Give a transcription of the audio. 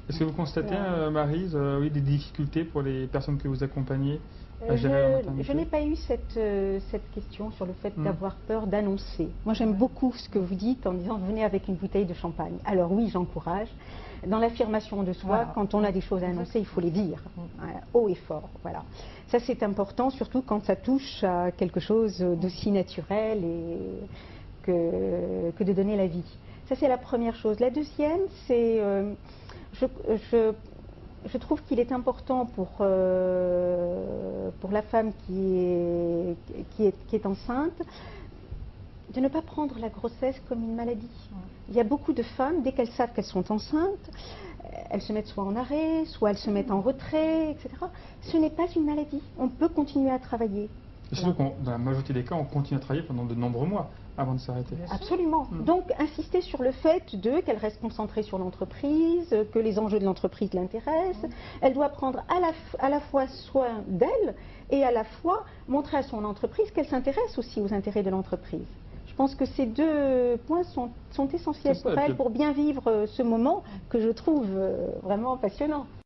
Est-ce que vous constatez, Maryse, oui, des difficultés pour les personnes que vous accompagnez à gérer leur maternité? Je n'ai pas eu cette question sur le fait d'avoir peur d'annoncer. Moi, j'aime beaucoup ce que vous dites en disant venez avec une bouteille de champagne. Alors oui, j'encourage. Dans l'affirmation de soi, quand on a des choses à annoncer, il faut les dire, haut et fort. Voilà. Ça, c'est important, surtout quand ça touche à quelque chose d'aussi naturel que de donner la vie. Ça, c'est la première chose. La deuxième, c'est... Je trouve qu'il est important pour la femme qui est enceinte de ne pas prendre la grossesse comme une maladie. Il y a beaucoup de femmes, dès qu'elles savent qu'elles sont enceintes, elles se mettent soit en arrêt, soit elles se mettent en retrait, etc. Ce n'est pas une maladie. On peut continuer à travailler. Surtout que dans la majorité des cas, on continue à travailler pendant de nombreux mois avant de s'arrêter. Absolument. Donc, insister sur le fait qu'elle reste concentrée sur l'entreprise, que les enjeux de l'entreprise l'intéressent. Elle doit prendre à la fois soin d'elle et à la fois montrer à son entreprise qu'elle s'intéresse aussi aux intérêts de l'entreprise. Je pense que ces deux points sont essentiels pour elle pour bien vivre ce moment que je trouve vraiment passionnant.